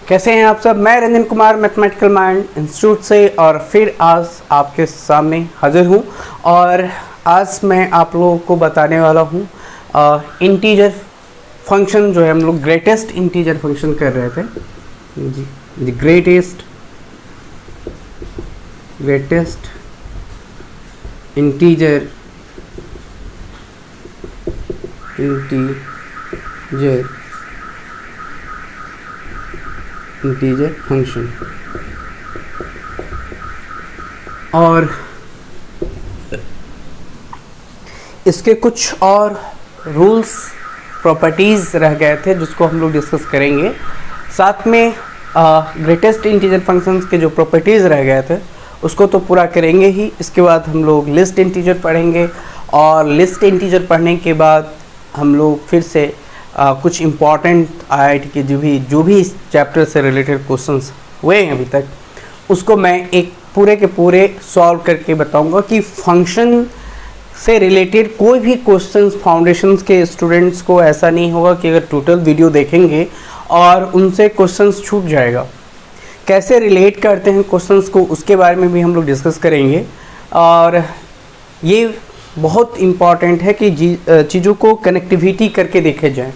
कैसे हैं आप सब। मैं Ranjan Kumar mathematical mind institute से और फिर आज आपके सामने हाजिर हूं और आज मैं आप लोगों को बताने वाला हूं इंटीजर फंक्शन जो है हम लोग ग्रेटेस्ट इंटीजर फंक्शन कर रहे थे जी ग्रेटेस्ट इंटीजर फंक्शन और इसके कुछ और रूल्स प्रॉपर्टीज़ रह गए थे जिसको हम लोग डिस्कस करेंगे। साथ में ग्रेटेस्ट इंटीजर फंक्शंस के जो प्रॉपर्टीज़ रह गए थे उसको तो पूरा करेंगे ही। इसके बाद हम लोग लिस्ट इंटीजर पढ़ेंगे और लिस्ट इंटीजर पढ़ने के बाद हम लोग फिर से कुछ इम्पॉर्टेंट आईआईटी के जो भी इस चैप्टर से रिलेटेड क्वेश्चंस हुए हैं अभी तक उसको मैं एक पूरे के पूरे सॉल्व करके बताऊंगा कि फंक्शन से रिलेटेड कोई भी क्वेश्चंस फाउंडेशंस के स्टूडेंट्स को ऐसा नहीं होगा कि अगर टोटल वीडियो देखेंगे और उनसे क्वेश्चंस छूट जाएगा। कैसे रिलेट करते हैं क्वेश्चंस को उसके बारे में भी हम लोग डिस्कस करेंगे और ये बहुत इम्पॉर्टेंट है कि चीज़ों को कनेक्टिविटी करके देखे जाएं।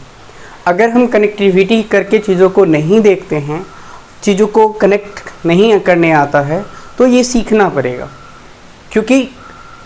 अगर हम कनेक्टिविटी करके चीज़ों को नहीं देखते हैं, चीज़ों को कनेक्ट नहीं करने आता है तो ये सीखना पड़ेगा। क्योंकि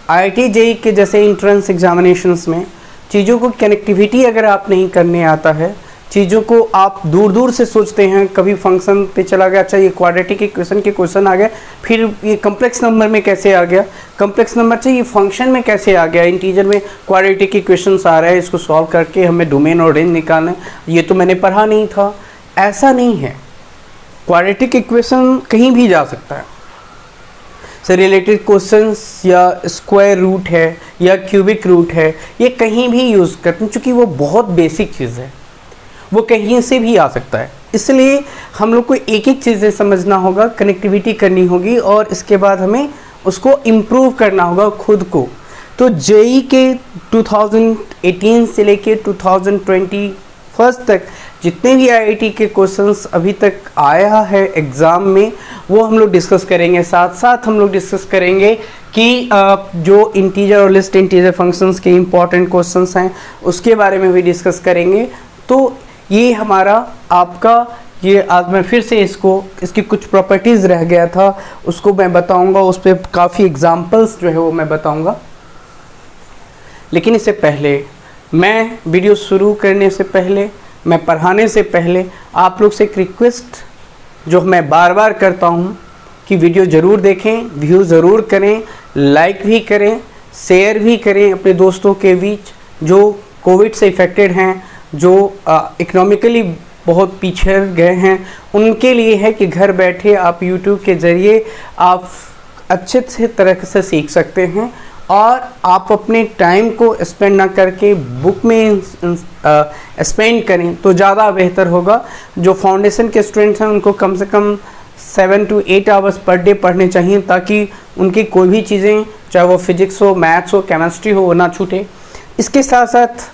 आईआईटी जेईई के जैसे इंट्रेंस एग्जामिनेशंस में चीज़ों को कनेक्टिविटी अगर आप नहीं करने आता है, चीज़ों को आप दूर दूर से सोचते हैं, कभी फंक्शन पे चला गया, अच्छा ये क्वाड्रेटिक इक्वेशन के क्वेश्चन आ गया, फिर ये कम्प्लेक्स नंबर में कैसे आ गया, कम्प्लेक्स नंबर से ये फंक्शन में कैसे आ गया, इंटीजर में क्वाड्रेटिक इक्वेशंस आ रहा है, इसको सॉल्व करके हमें डोमेन और रेंज निकालना है, ये तो मैंने पढ़ा नहीं था। ऐसा नहीं है, क्वाड्रेटिक इक्वेशन कहीं भी जा सकता है। से रिलेटेड क्वेश्चंस या स्क्वायर रूट है या क्यूबिक रूट है, ये कहीं भी यूज़ करते हैं क्योंकि वो बहुत बेसिक चीज़ है, वो कहीं से भी आ सकता है। इसलिए हम लोग को एक एक चीज़ें समझना होगा, कनेक्टिविटी करनी होगी और इसके बाद हमें उसको इम्प्रूव करना होगा खुद को। तो जेईई के 2018 से लेके 2021 तक जितने भी आईआईटी के क्वेश्चंस अभी तक आया है एग्ज़ाम में वो हम लोग डिस्कस करेंगे। साथ साथ हम लोग डिस्कस करेंगे कि जो इंटीजर और लिस्ट इंटीजर फंक्शंस के इम्पॉर्टेंट क्वेश्चंस हैं उसके बारे में भी डिस्कस करेंगे। तो ये हमारा आपका ये आज मैं फिर से इसकी कुछ प्रॉपर्टीज़ रह गया था उसको मैं बताऊंगा, उस पर काफ़ी एग्जांपल्स जो है वो मैं बताऊंगा। लेकिन इससे पहले मैं वीडियो शुरू करने से पहले, मैं पढ़ाने से पहले आप लोग से एक रिक्वेस्ट जो मैं बार बार करता हूँ कि वीडियो ज़रूर देखें, व्यू ज़रूर करें, लाइक भी करें, शेयर भी करें अपने दोस्तों के बीच जो कोविड से इफ़ेक्टेड हैं, जो इकोनॉमिकली बहुत पीछे गए हैं, उनके लिए है कि घर बैठे आप यूट्यूब के ज़रिए आप अच्छे से तरह से सीख सकते हैं और आप अपने टाइम को स्पेंड ना करके बुक में स्पेंड करें तो ज़्यादा बेहतर होगा। जो फाउंडेशन के स्टूडेंट्स हैं उनको कम से कम 7 to 8 आवर्स पर डे पढ़ने चाहिए ताकि उनकी कोई भी चीज़ें, चाहे वो फिजिक्स हो, मैथ्स हो, केमिस्ट्री हो, वो ना छूटे। इसके साथ साथ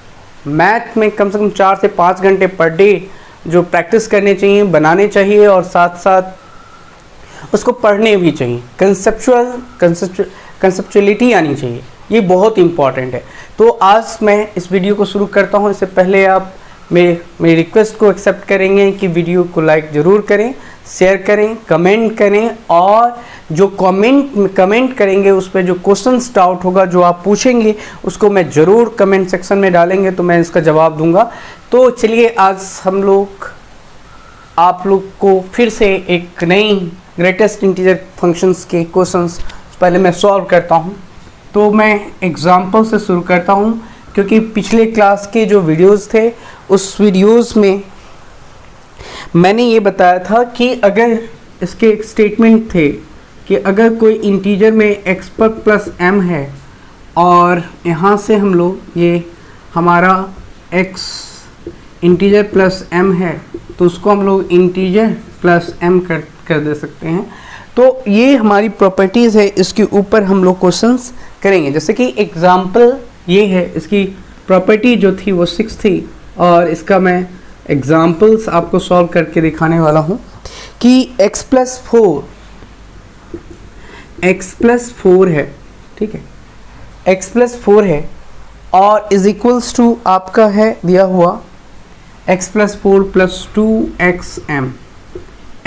मैथ में कम से कम 4 से 5 घंटे पर डे जो प्रैक्टिस करने चाहिए, बनाने चाहिए और साथ साथ उसको पढ़ने भी चाहिए। कंसेप्चुअलिटी आनी चाहिए, ये बहुत इम्पॉर्टेंट है। तो आज मैं इस वीडियो को शुरू करता हूँ। इससे पहले आप मेरी रिक्वेस्ट को एक्सेप्ट करेंगे कि वीडियो को लाइक ज़रूर करें, शेयर करें, कमेंट करें और जो कमेंट करेंगे उस पर जो क्वेश्चंस डाउट होगा, जो आप पूछेंगे उसको मैं ज़रूर कमेंट सेक्शन में डालेंगे तो मैं इसका जवाब दूंगा। तो चलिए आज हम लोग आप लोग को फिर से एक नई ग्रेटेस्ट इंटीजर फंक्शंस के क्वेश्चंस पहले मैं सॉल्व करता हूं। तो मैं एग्जांपल से शुरू करता हूं क्योंकि पिछले क्लास के जो वीडियोस थे उस वीडियोस में मैंने ये बताया था कि अगर इसके एक स्टेटमेंट थे कि अगर कोई इंटीजर में x पर प्लस m है और यहाँ से हम लोग ये हमारा x इंटीजर प्लस m है तो उसको हम लोग इंटीजर प्लस m कर दे सकते हैं। तो ये हमारी प्रॉपर्टीज़ है, इसके ऊपर हम लोग क्वेश्चंस करेंगे। जैसे कि एग्जांपल ये है, इसकी प्रॉपर्टी जो थी वो 6 थी और इसका मैं एग्जांपल्स आपको सॉल्व करके दिखाने वाला हूँ। कि x प्लस फोर है, ठीक है, x प्लस फोर है और इज इक्वल्स टू आपका है दिया हुआ x plus four plus two X M,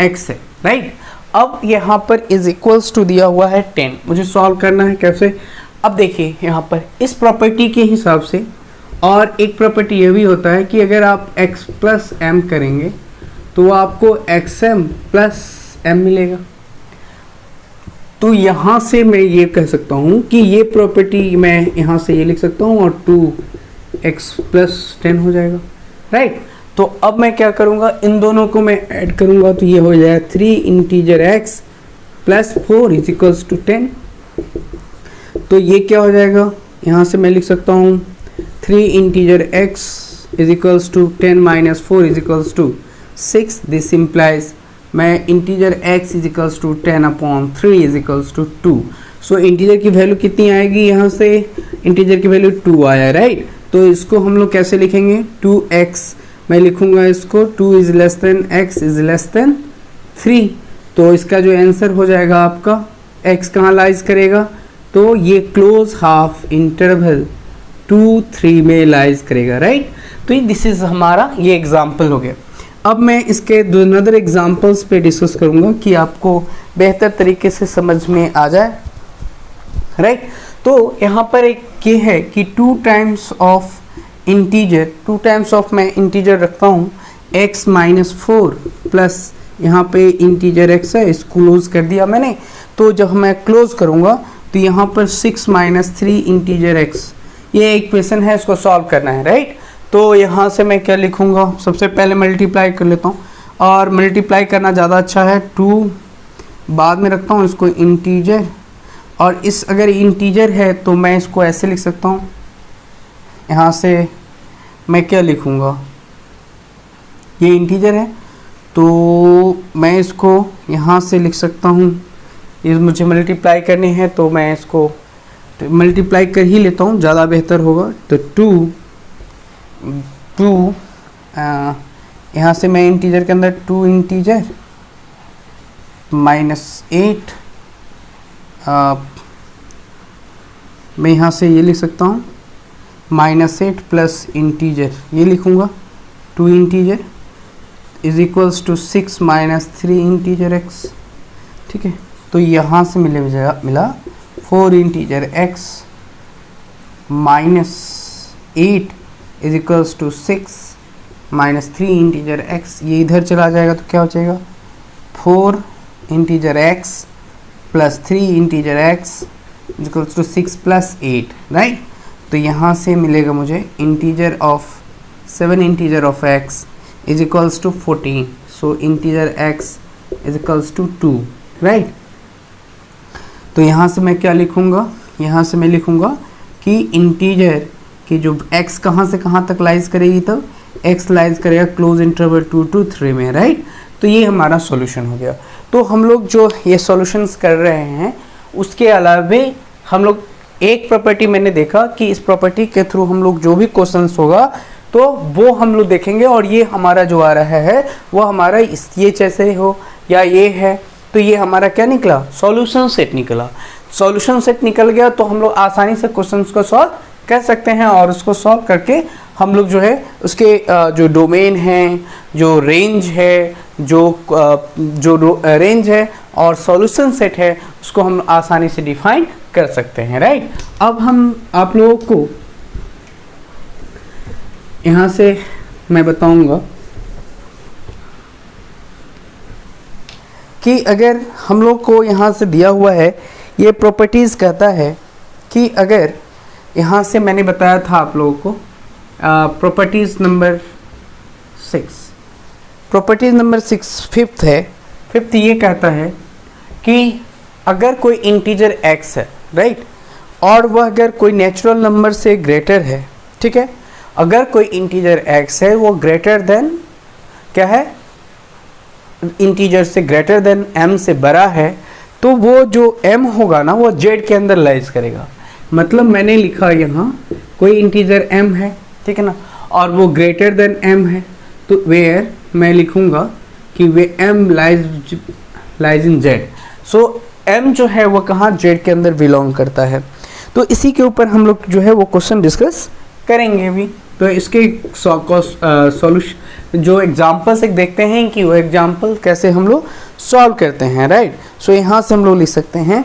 x है, राइट। अब यहाँ पर इज इक्वल्स टू दिया हुआ है 10, मुझे सॉल्व करना है कैसे। अब देखिए यहाँ पर इस प्रॉपर्टी के हिसाब से, और एक प्रॉपर्टी ये भी होता है कि अगर आप x प्लस एम करेंगे तो आपको xm प्लस m मिलेगा। तो यहाँ से मैं ये कह सकता हूँ कि ये प्रॉपर्टी मैं यहाँ से ये लिख सकता हूँ और 2x प्लस 10 हो जाएगा, राइट। तो अब मैं क्या करूँगा, इन दोनों को मैं ऐड करूँगा तो ये हो जाएगा 3 integer x plus 4 is equals to 10। तो ये क्या हो जाएगा, यहाँ से मैं लिख सकता हूँ 3 integer x is equals to 10 minus 4 is equals to 6। This implies मैं integer x is equals to 10/3 is equals to 2। So integer की वैल्यू कितनी आएगी, यहाँ से इंटीजर की वैल्यू 2 आया, राइट। तो इसको हम लोग कैसे लिखेंगे, 2x मैं लिखूंगा इसको 2 is less than x is less then 3। तो इसका जो आंसर हो जाएगा आपका, x कहाँ लाइज करेगा, तो ये क्लोज हाफ इंटरवल 2 3 में लाइज करेगा, राइट। तो दिस इज हमारा ये एग्जाम्पल हो गया। अब मैं इसके दो अदर एग्जाम्पल्स पे डिस्कस करूंगा कि आपको बेहतर तरीके से समझ में आ जाए, राइट। तो यहाँ पर एक ये है कि 2 times of integer, 2 times of मैं इंटीजर रखता हूँ x माइनस 4 प्लस यहाँ पे इंटीजर x है, इसको क्लोज कर दिया मैंने। तो जब मैं क्लोज करूँगा तो यहाँ पर 6 माइनस 3 इंटीजर x, ये एक क्वेश्चन है, इसको सॉल्व करना है, राइट। तो यहाँ से मैं क्या लिखूँगा, सबसे पहले मल्टीप्लाई कर लेता हूँ, और मल्टीप्लाई करना ज़्यादा अच्छा है, 2 बाद में रखता हूँ इसको इंटीजर, और इस अगर इंटीजर है तो मैं इसको ऐसे लिख सकता हूँ, यहाँ से मैं क्या लिखूँगा, ये इंटीजर है तो मैं इसको यहाँ से लिख सकता हूँ, ये मुझे मल्टीप्लाई करनी है तो मैं इसको मल्टीप्लाई कर ही लेता हूँ, ज़्यादा बेहतर होगा। तो 2 यहाँ से मैं इंटीजर के अंदर 2 इंटीजर माइनस 8, मैं यहाँ से ये लिख सकता हूँ -8 प्लस इंटीजर, ये लिखूँगा 2 integer is equals to 6 minus 3 integer x, ठीक है। तो यहाँ से मिला 4 integer x minus 8 is equals to 6 minus 3 integer x, ये इधर चला जाएगा तो क्या हो जाएगा 4 integer x plus 3 integer x is equals to 6 plus 8, right. तो यहाँ से मिलेगा मुझे integer of 7 integer of x is equals to 14। So integer x is equals to 2, right. तो यहाँ से मैं क्या लिखूँगा, यहाँ से मैं लिखूँगा कि इंटीजर की जो x कहाँ से कहाँ तक लाइज करेगी, तो x लाइज करेगा क्लोज इंटरवल 2 to 3 में, राइट। तो ये हमारा सॉल्यूशन हो गया। तो हम लोग जो ये सॉल्यूशंस कर रहे हैं उसके अलावा हम लोग एक प्रॉपर्टी मैंने देखा कि इस प्रॉपर्टी के थ्रू हम लोग जो भी क्वेश्चंस होगा तो वो हम लोग देखेंगे, और ये हमारा जो आ रहा है वो हमारा ये जैसे हो या ये है, तो ये हमारा क्या निकला, सॉल्यूशन सेट निकला। सॉल्यूशन सेट निकल गया तो हम लोग आसानी से क्वेश्चंस को सॉल्व कर सकते हैं, और उसको सॉल्व करके हम लोग जो है उसके जो डोमेन है, जो रेंज है, जो रेंज है और सॉल्यूशन सेट है उसको हम आसानी से डिफाइन कर सकते हैं, राइट। अब हम आप लोगों को यहाँ से मैं बताऊंगा कि अगर हम लोग को यहाँ से दिया हुआ है, ये प्रॉपर्टीज़ कहता है कि अगर यहाँ से मैंने बताया था आप लोगों को properties number 6, properties number 6 fifth है। फिफ्थ ये कहता है कि अगर कोई इंटीजर x है, राइट, और वह अगर कोई नेचुरल नंबर से ग्रेटर है, ठीक है, अगर कोई इंटीजर x है वो ग्रेटर देन क्या है, इंटीजर से ग्रेटर देन m से बड़ा है, तो वो जो m होगा ना वो z के अंदर लाइज करेगा। मतलब मैंने लिखा यहाँ कोई इंटीजर m है, ठीक है ना, और वो ग्रेटर देन m है, तो वेयर मैं लिखूँगा कि वे m lies in z। So m जो है वो कहाँ z के अंदर बिलोंग करता है। तो इसी के ऊपर हम लोग जो है वो क्वेश्चन डिस्कस करेंगे भी। तो इसके सॉल्यूशन जो एग्जांपल्स एक देखते हैं कि वो एग्जांपल कैसे हम लोग सॉल्व करते हैं, राइट। सो यहाँ से हम लोग लिख सकते हैं,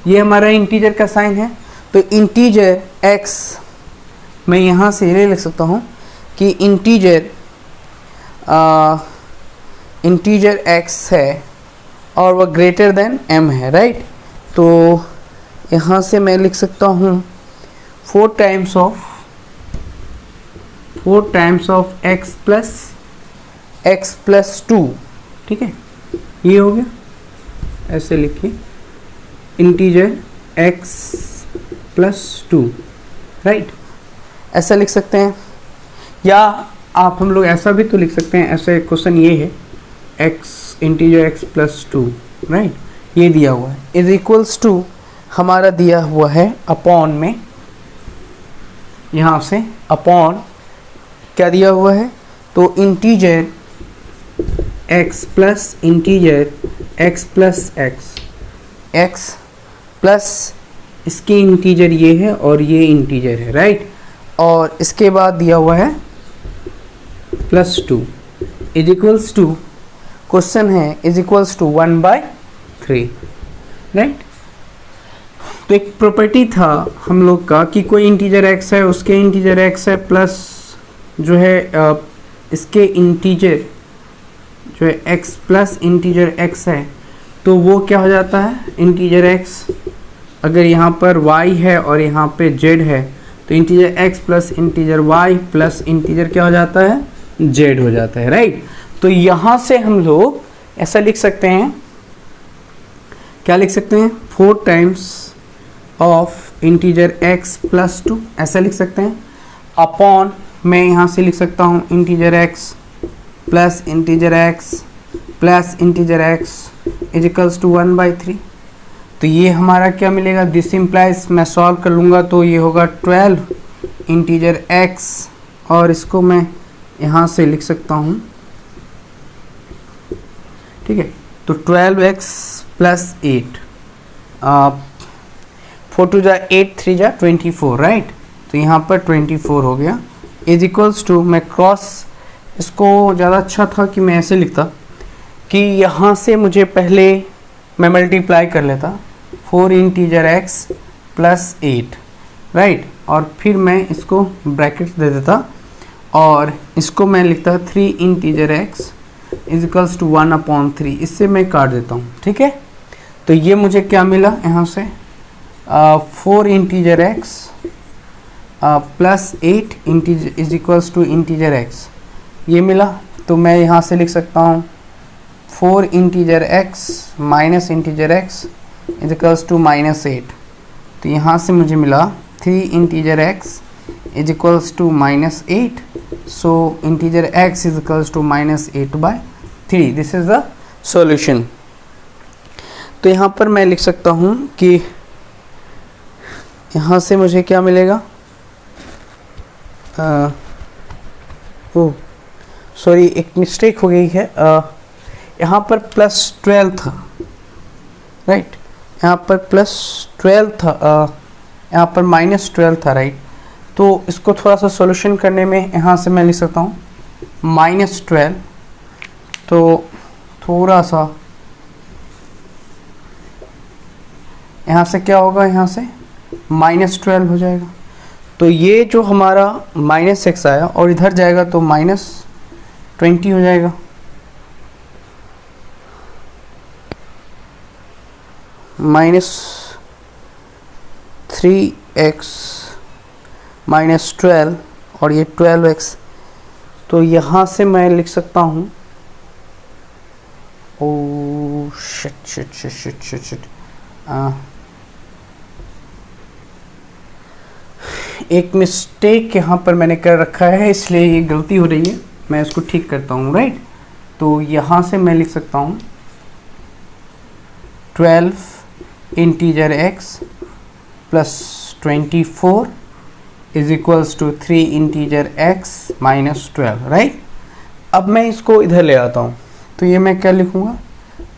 ये हमारा इंटीजर का साइन है, तो इंटीजर x मैं यहाँ से ये लिख सकता हूँ कि इंटीजर x है और वह ग्रेटर देन m है, राइट। तो यहाँ से मैं लिख सकता हूँ 4 टाइम्स ऑफ x प्लस 2, ठीक है, ये हो गया। ऐसे लिखिए इंटीजर x प्लस 2, राइट, ऐसा लिख सकते हैं। या आप हम लोग ऐसा भी तो लिख सकते हैं, ऐसे क्वेश्चन ये है इंटीजर x प्लस 2, राइट, ये दिया हुआ है, इज इक्वल्स टू हमारा दिया हुआ है अपॉन में, यहाँ से अपॉन क्या दिया हुआ है, तो integer x plus integer x plus x plus इसकी इंटीजर ये है और ये इंटीजर है, राइट। और इसके बाद दिया हुआ है plus 2 is equals to, question है इज इक्वल्स टू 1/3, राइट। तो एक प्रॉपर्टी था हम लोग का कि कोई इंटीजर x है, उसके इंटीजर x है प्लस जो है इसके इंटीजर जो है x प्लस इंटीजर x है, तो वो क्या हो जाता है, इंटीजर x अगर यहाँ पर y है और यहाँ पे z है, तो integer x plus integer y plus integer क्या हो जाता है, z हो जाता है, राइट। तो यहाँ से हम लोग ऐसा लिख सकते हैं, क्या लिख सकते हैं, 4 times of integer x plus 2, ऐसा लिख सकते हैं, अपॉन मैं यहाँ से लिख सकता हूँ integer x plus integer x plus integer x is equals to 1/3। तो ये हमारा क्या मिलेगा, दिस इम्प्लाइज, मैं सॉल्व कर लूँगा तो ये होगा 12 इंटीजर x, और इसको मैं यहाँ से लिख सकता हूँ, ठीक है। तो 12x प्लस 8, 4 2 जा 8 3 जा 24, राइट। तो यहाँ पर 24 हो गया इज इक्वल्स टू, मैं क्रॉस, इसको ज़्यादा अच्छा था कि मैं ऐसे लिखता कि यहाँ से मुझे पहले मैं मल्टीप्लाई कर लेता 4 इंटीजर x प्लस 8, राइट, और फिर मैं इसको ब्रैकेट दे देता और इसको मैं लिखता 3 integer x is equals to 1/3, इससे मैं काट देता हूँ, ठीक है। तो ये मुझे क्या मिला यहाँ से, 4 integer x plus 8 integer is equals to integer x, ये मिला। तो मैं यहाँ से लिख सकता हूँ 4 integer x minus integer x is equals to -8। तो यहाँ से मुझे मिला 3 integer x is equals to -8, so integer x is equals to -8/3, this is the solution. तो यहाँ पर मैं लिख सकता हूँ कि यहाँ से मुझे क्या मिलेगा, ओह सॉरी एक मिस्टेक हो गई है, यहाँ पर +12 था, राइट, यहाँ पर +12 था, यहाँ पर -12 था, राइट। तो इसको थोड़ा सा सॉल्यूशन करने में यहाँ से मैं लिख सकता हूँ -12, तो थोड़ा सा यहाँ से क्या होगा, यहाँ से -12 हो जाएगा। तो ये जो हमारा -x आया और इधर जाएगा तो -20 हो जाएगा, -3x -12 और ये 12x। तो यहाँ से मैं लिख सकता हूँ, ओ शिट, एक मिस्टेक यहाँ पर मैंने कर रखा है, इसलिए ये गलती हो रही है, मैं इसको ठीक करता हूँ, राइट। तो यहाँ से मैं लिख सकता हूँ 12 integer x plus 24 is equals to 3 integer x minus 12, right. अब मैं इसको इधर ले आता हूँ, तो ये मैं क्या लिखूँगा,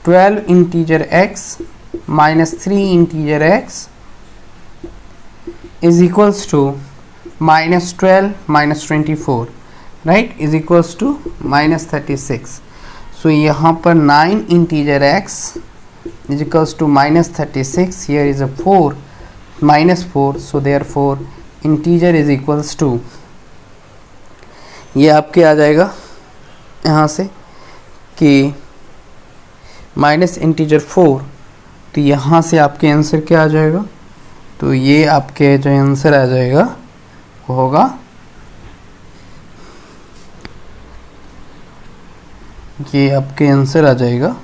12 integer x minus 3 integer x is equals to minus 12 minus 24, right, is equals to minus 36. So यहाँ पर 9 integer x is equals to minus 36. Here is a 4 minus 4, so therefore integer is equals to, ये आपके आ जाएगा यहाँ से कि minus integer 4, तो यहाँ से आपके आंसर क्या आ जाएगा, तो ये आपके जो आंसर आ जाएगा वो होगा, ये आपके आंसर आ जाएगा,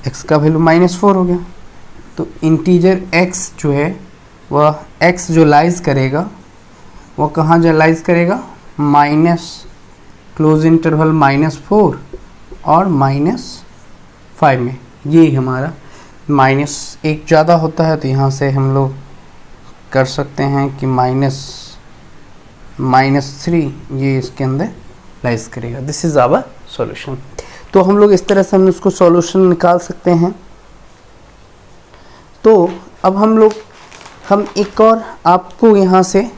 x का वैल्यू माइनस 4 हो गया. तो इंटीजर x जो है वह x जो लाइज करेगा वो कहाँ जो लाइज करेगा, माइनस क्लोज इंटरवल माइनस 4 और माइनस 5 में. ये हमारा माइनस एक ज़्यादा होता है, तो यहाँ से हम लोग कर सकते हैं कि माइनस 3 ये इसके अंदर लाइज करेगा. This is our solution. तो हम लोग इस तरह से हम उसको सॉल्यूशन निकाल सकते हैं. तो अब हम एक और आपको यहाँ से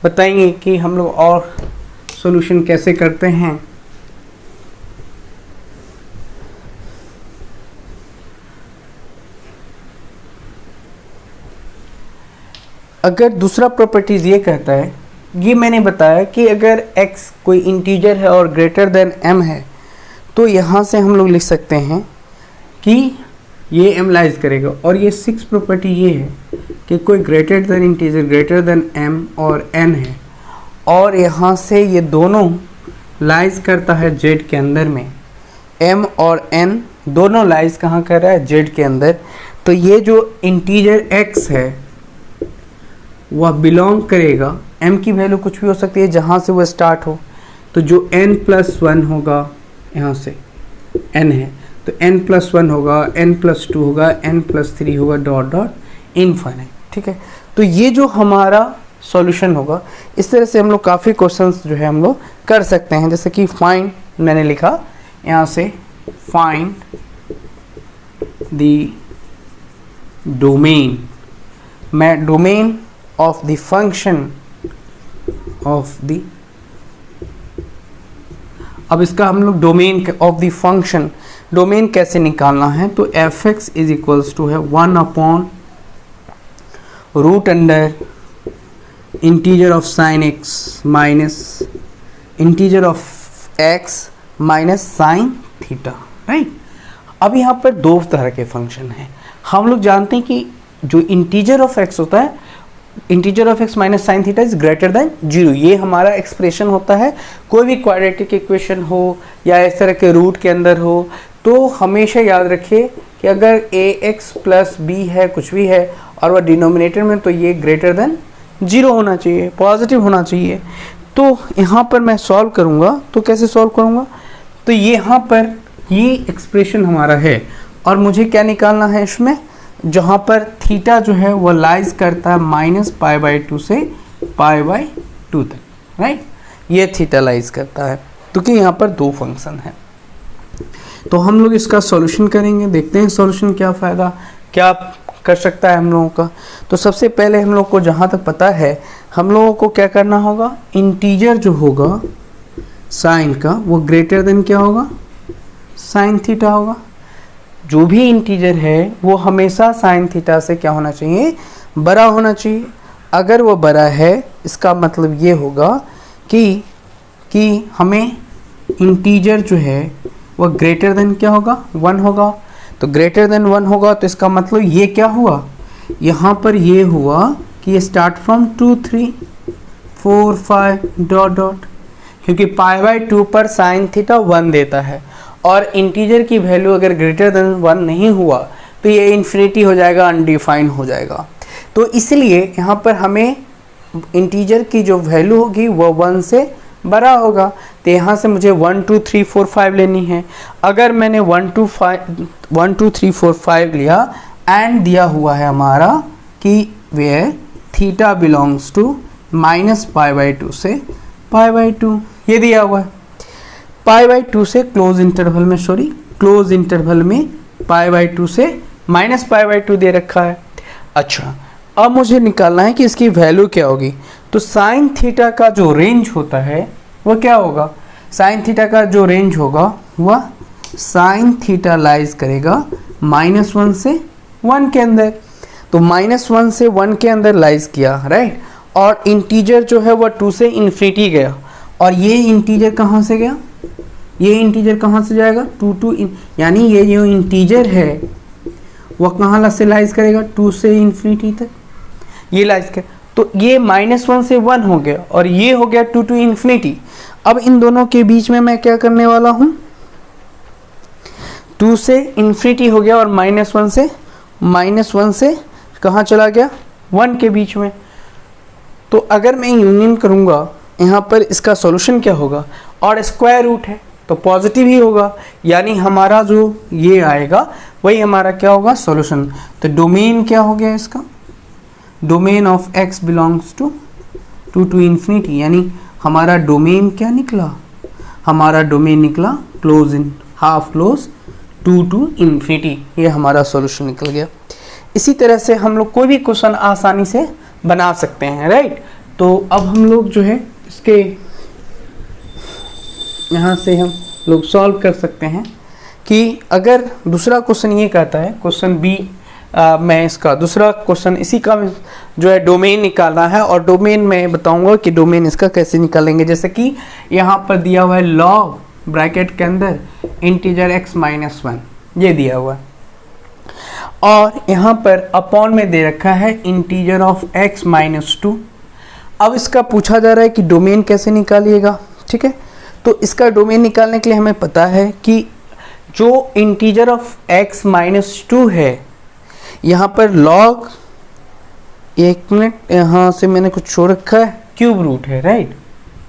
बताएंगे कि हम लोग और सॉल्यूशन कैसे करते हैं. अगर दूसरा प्रॉपर्टीज ये कहता है, ये मैंने बताया कि अगर x कोई इंटीजर है और ग्रेटर देन m है, तो यहाँ से हम लोग लिख सकते हैं कि ये m लाइज करेगा. और ये 6 प्रॉपर्टी ये है कि कोई greater than integer greater then m और n है, और यहाँ से ये दोनों लाइज करता है z के अंदर में. m और n दोनों लाइज कहाँ कर रहा है, z के अंदर. तो ये जो इंटीजर x है वह बिलोंग करेगा, m की वैल्यू कुछ भी हो सकती है जहाँ से वह स्टार्ट हो. तो जो n+1 होगा, यहाँ से n है तो n+1 होगा, n+2 होगा, n+3 होगा, डॉट डॉट इनफाइनाइट. ठीक है, तो ये जो हमारा सॉल्यूशन होगा, इस तरह से हम लोग काफ़ी क्वेश्चंस जो है हम लोग कर सकते हैं. जैसे कि फाइंड मैंने लिखा यहाँ से, फाइंड द डोमेन, मैं domain of the function of the, अब इसका हम लोग domain of the function, domain कैसे निकालना है, तो f(x) इज इक्वल्स टू है 1 upon root under integer of sine x minus integer of x minus sine theta, right. अब यहाँ पर दो तरह के फंक्शन हैं. हम लोग जानते हैं कि जो इंटीजर ऑफ x होता है, integer of x minus sine theta is greater then 0. ये हमारा एक्सप्रेशन होता है. कोई भी क्वाड्रेटिक इक्वेशन हो या इस तरह के रूट के अंदर हो, तो हमेशा याद रखिए कि अगर ax प्लस b है, कुछ भी है, और वह डिनोमिनेटर में, तो ये ग्रेटर देन 0 होना चाहिए, पॉजिटिव होना चाहिए. तो यहाँ पर मैं सॉल्व करूँगा, तो कैसे सॉल्व करूँगा, तो ये यहाँ पर ये एक्सप्रेशन हमारा है, और मुझे क्या निकालना है इसमें, जहाँ पर थीटा जो है वो लाइज करता है -π/2 से π/2 तक, राइट. ये थीटा लाइज करता है, क्योंकि यहाँ पर दो फंक्शन है. तो हम लोग इसका सॉल्यूशन करेंगे, देखते हैं सॉल्यूशन क्या फ़ायदा क्या कर सकता है हम लोगों का. तो सबसे पहले हम लोग को जहाँ तक पता है, हम लोगों को क्या करना होगा, इंटीजर जो होगा साइन का वो ग्रेटर देन क्या होगा, साइन थीटा होगा. जो भी इंटीजर है वो हमेशा साइन थीटा से क्या होना चाहिए, बड़ा होना चाहिए. अगर वो बड़ा है, इसका मतलब ये होगा कि हमें इंटीजर जो है वो ग्रेटर देन क्या होगा, 1 होगा. तो ग्रेटर देन 1 होगा, तो इसका मतलब ये क्या हुआ, यहाँ पर ये हुआ कि ये स्टार्ट फ्रॉम 2 3 4 5 डॉट डॉट, क्योंकि π/2 पर साइन थीटा 1 देता है, और इंटीजर की वैल्यू अगर ग्रेटर देन 1 नहीं हुआ तो ये इन्फिनिटी हो जाएगा, अनडिफाइंड हो जाएगा. तो इसलिए यहाँ पर हमें इंटीजर की जो वैल्यू होगी वो 1 से बड़ा होगा. तो यहाँ से मुझे 1 2 3 4 5 लेनी है. अगर मैंने 1 2 3 4 5 लिया, एंड दिया हुआ है हमारा कि वेयर थीटा बिलोंग्स टू -π/2 से π/2, ये दिया हुआ है. पाई बाई 2 से क्लोज इंटरवल में, क्लोज इंटरवल में पाई बाई 2 से माइनस पाई बाई 2 दे रखा है। अच्छा, अब मुझे निकालना है कि इसकी वैल्यू क्या होगी। तो साइन थीटा का जो रेंज होता है वह क्या होगा, साइन थीटा का जो रेंज होगा वह साइन थीटा लाइज करेगा -1 से 1 के अंदर। तो -1 से 1 के अंदर लाइज किया, राइट। और इंटीजर जो है वह 2 से इन्फिनिटी गया, और ये इंटीजर कहाँ से गया, ये इंटीजर कहाँ से जाएगा, 2 टू, यानी ये जो इंटीजर है वह कहाँ से लाइज करेगा, 2 से इन्फिनिटी तक ये लाइज कर। तो ये -1 से 1 हो गया और ये हो गया 2 टू इन्फिनिटी। अब इन दोनों के बीच में मैं क्या करने वाला हूँ, 2 से इन्फिनिटी हो गया और -1 से कहाँ चला गया, 1 के बीच में। तो अगर मैं यूनियन करूँगा यहाँ पर, इसका सॉल्यूशन क्या होगा, और स्क्वायर रूट है तो पॉजिटिव ही होगा, यानी हमारा जो ये आएगा वही हमारा क्या होगा, सॉल्यूशन। तो डोमेन क्या हो गया इसका, domain of x belongs to 2 to infinity, यानी हमारा डोमेन क्या निकला, हमारा डोमेन निकला close in half close 2 to infinity. ये हमारा सॉल्यूशन निकल गया। इसी तरह से हम लोग कोई भी क्वेश्चन आसानी से बना सकते हैं, राइट। तो अब हम लोग जो है इसके यहाँ से हम लोग सॉल्व कर सकते हैं कि अगर दूसरा क्वेश्चन ये कहता है, क्वेश्चन बी मैं इसका दूसरा क्वेश्चन इसी का जो है डोमेन निकालना है, और डोमेन मैं बताऊंगा कि डोमेन इसका कैसे निकालेंगे। जैसे कि यहाँ पर दिया हुआ है लॉग ब्रैकेट के अंदर इंटीजर x -1 ये दिया हुआ है, और यहाँ पर अपॉन में दे रखा है इंटीजर ऑफ x -2। अब इसका पूछा जा रहा है कि डोमेन कैसे निकालिएगा, ठीक है। तो इसका डोमेन निकालने के लिए हमें पता है कि जो इंटीजर ऑफ x -2 है, यहाँ पर लॉग, एक मिनट, यहाँ से मैंने कुछ छोड़ रखा है, क्यूब रूट है, राइट,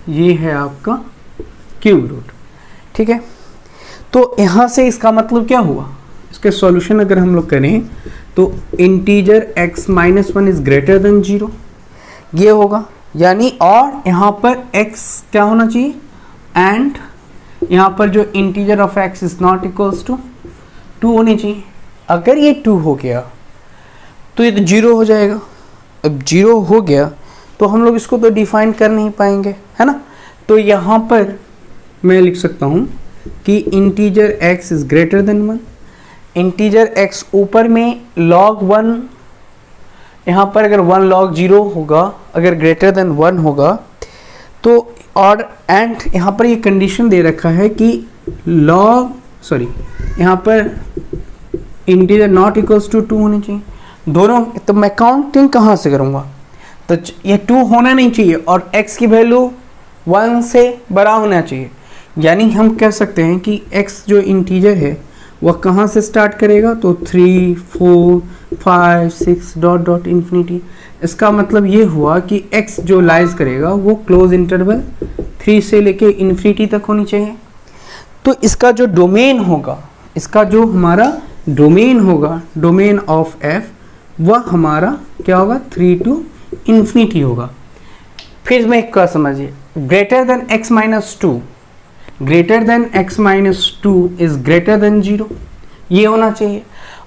ये है आपका क्यूब रूट, ठीक है। तो यहाँ से इसका मतलब क्या हुआ, इसके सॉल्यूशन अगर हम लोग करें तो integer x -1 is greater then 0 ये होगा, यानी, और यहाँ पर x क्या होना चाहिए, एंड यहाँ पर जो integer of x is not equals to 2 होनी चाहिए। अगर ये 2 हो गया तो ये तो 0 हो जाएगा। अब 0 हो गया तो हम लोग इसको तो डिफाइन कर नहीं पाएंगे, है ना। तो यहाँ पर मैं लिख सकता हूँ कि integer x is greater then 1, integer x ऊपर में log 1, यहाँ पर अगर 1 log 0 होगा, अगर ग्रेटर देन 1 होगा तो, और एंड यहाँ पर ये कंडीशन दे रखा है कि यहाँ पर इंटीजर नॉट इक्वल्स टू 2 होनी चाहिए दोनों। तो मैं काउंटिंग कहाँ से करूँगा, तो ये 2 होना नहीं चाहिए और x की वैल्यू 1 से बड़ा होना चाहिए, यानी हम कह सकते हैं कि x जो इंटीजर है वह कहाँ से स्टार्ट करेगा, तो 3, 4, 5, 6 डॉट डॉट इन्फिनिटी। इसका मतलब ये हुआ कि x जो लाइज करेगा वो क्लोज इंटरवल 3 से लेके इन्फिनिटी तक होनी चाहिए। तो इसका जो डोमेन होगा, इसका जो हमारा डोमेन होगा, डोमेन ऑफ f, वह हमारा क्या होगा, 3 टू इन्फिनिटी होगा। फिर मैं एक का समझिए, greater than x -2, greater than x -2 is greater then 0 ये होना चाहिए,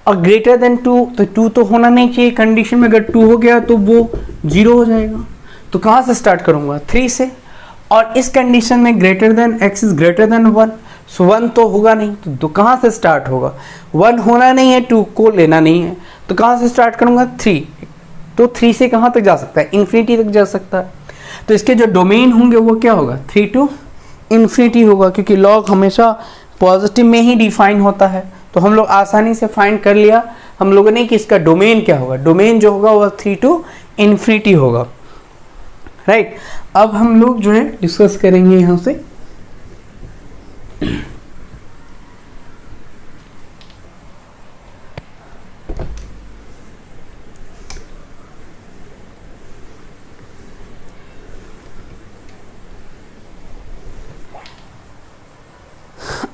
और ग्रेटर देन 2, तो 2 तो होना नहीं चाहिए कंडीशन में, अगर 2 हो गया तो वो 0 हो जाएगा। तो कहाँ से स्टार्ट करूँगा, 3 से, और इस कंडीशन में greater than x is greater then 1, सो 1 तो होगा नहीं, तो कहाँ से स्टार्ट होगा, 1 होना नहीं है, 2 को लेना नहीं है, तो कहाँ से स्टार्ट करूँगा, 3। तो 3 से कहाँ तक जा सकता है, इन्फिनिटी तक जा सकता है। तो इसके जो डोमेन होंगे वो क्या होगा, 3 टू इन्फिनिटी होगा, क्योंकि लॉग हमेशा पॉजिटिव में ही डिफाइन होता है। तो हम लोग आसानी से फाइंड कर लिया हम लोगों ने कि इसका डोमेन क्या होगा, डोमेन जो होगा वह 3 टू इन्फिनिटी होगा, राइट। अब हम लोग जो है डिस्कस करेंगे यहाँ से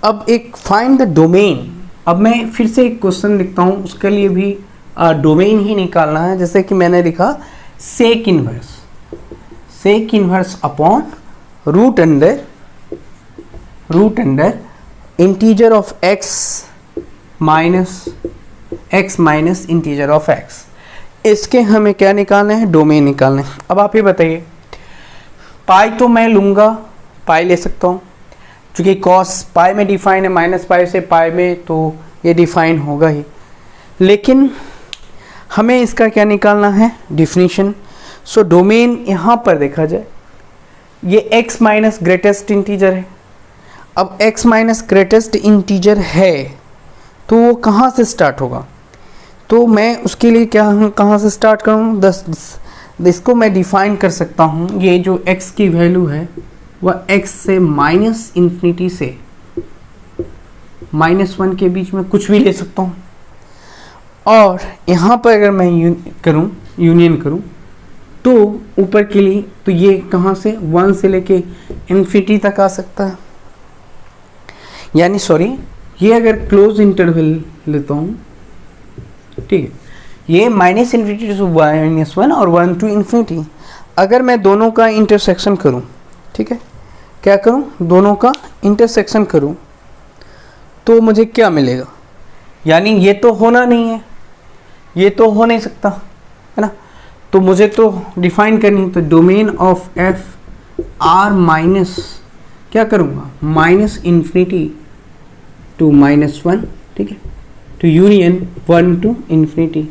अब एक फाइंड द डोमेन। अब मैं फिर से एक क्वेश्चन लिखता हूँ, उसके लिए भी डोमेन ही निकालना है। जैसे कि मैंने लिखा sec inverse upon root under root under integer of x minus integer of x। इसके हमें क्या निकालना है, डोमेन निकालना है। अब आप ये बताइए, पाई तो मैं लूँगा, पाई ले सकता हूँ क्योंकि कॉस पाई में डिफाइन है, माइनस पाई से पाई में तो ये डिफाइन होगा ही, लेकिन हमें इसका क्या निकालना है, डिफिनीशन। सो डोमेन यहाँ पर देखा जाए, ये x माइनस ग्रेटेस्ट इंटीजर है। अब x माइनस ग्रेटेस्ट इंटीजर है तो वो कहाँ से स्टार्ट होगा, तो मैं उसके लिए कहाँ से स्टार्ट करूँ, इसको मैं डिफाइन कर सकता हूँ। ये जो x की वैल्यू है वह x से माइनस इन्फिनिटी से -1 के बीच में कुछ भी ले सकता हूँ। और यहाँ पर अगर मैं यूनियन करूँ तो ऊपर के लिए, तो ये कहाँ से 1 से लेके इन्फिनिटी तक आ सकता है। यानी ये अगर क्लोज इंटरवल लेता हूँ, ठीक है, ये -इन्फिनिटी टू -1 और 1 टू इन्फिनिटी। अगर मैं दोनों का इंटरसेक्शन करूँ, ठीक है, क्या करूँ, दोनों का इंटरसेक्शन करूँ तो मुझे क्या मिलेगा, यानी ये तो होना नहीं है, ये तो हो नहीं सकता है ना, तो मुझे तो डिफाइन करनी है। तो domain of F R minus क्या करूँगा, -इन्फिनिटी टू -1, ठीक है, तो यूनियन 1 टू इन्फिनिटी,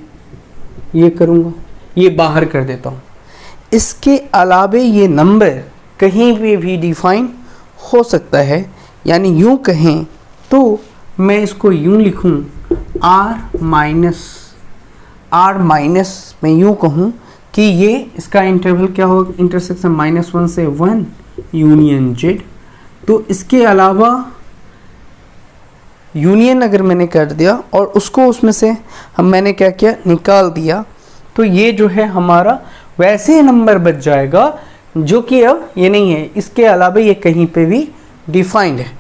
ये करूँगा, ये बाहर कर देता हूँ। इसके अलावे ये नंबर कहीं पे भी डिफाइन हो सकता है, यानी यूँ कहें तो मैं इसको यूँ लिखूँ, आर माइनस मैं यूँ कहूँ कि ये इसका इंटरवल क्या होगा, इंटरसेक्शन -1 से 1 यूनियन जेड। तो इसके अलावा यूनियन अगर मैंने कर दिया और उसको उसमें से मैंने क्या किया, निकाल दिया, तो ये जो है हमारा वैसे नंबर बच जाएगा जो कि अब ये नहीं है, इसके अलावा ये कहीं पे भी डिफाइंड है।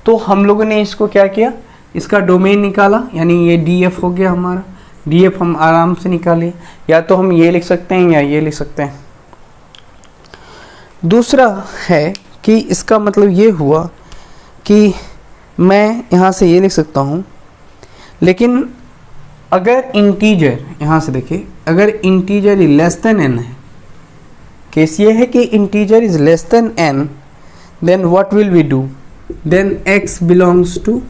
तो हम लोगों ने इसको क्या किया, इसका डोमेन निकाला, यानी ये डीएफ हो गया हमारा। डीएफ हम आराम से निकाले, या तो हम ये लिख सकते हैं या ये लिख सकते हैं। दूसरा है कि इसका मतलब ये हुआ कि मैं यहाँ से ये लिख सकता हूँ, लेकिन अगर इंटीजर, यहाँ से देखिए, अगर integer is less than n है, केस ये है कि integer is less than n, then what will we do, then x belongs to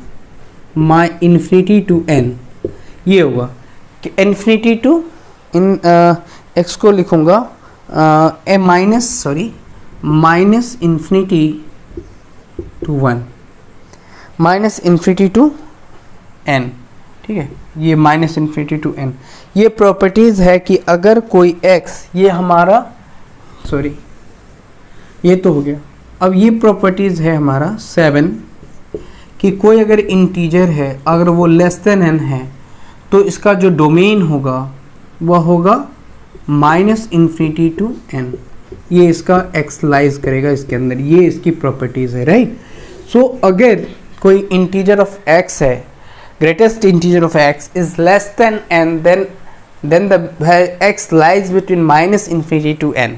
my infinity to n। ये होगा कि इन्फिनिटी टू x को लिखूँगा minus infinity to 1, minus infinity to n, ठीक है, ये माइनस इन्फिनिटी टू n। ये properties है कि अगर कोई x, ये हमारा ये तो हो गया। अब ये प्रॉपर्टीज़ है हमारा 7 कि कोई अगर इंटीजर है, अगर वो लेस देन n है, तो इसका जो डोमेन होगा वह होगा -इन्फिनिटी टू n। ये इसका एक्सलाइज करेगा इसके अंदर, ये इसकी प्रॉपर्टीज़ है, राइट। सो अगर कोई इंटीजर ऑफ x है, greatest integer of x is less than n, then the x lies between -infinity to n।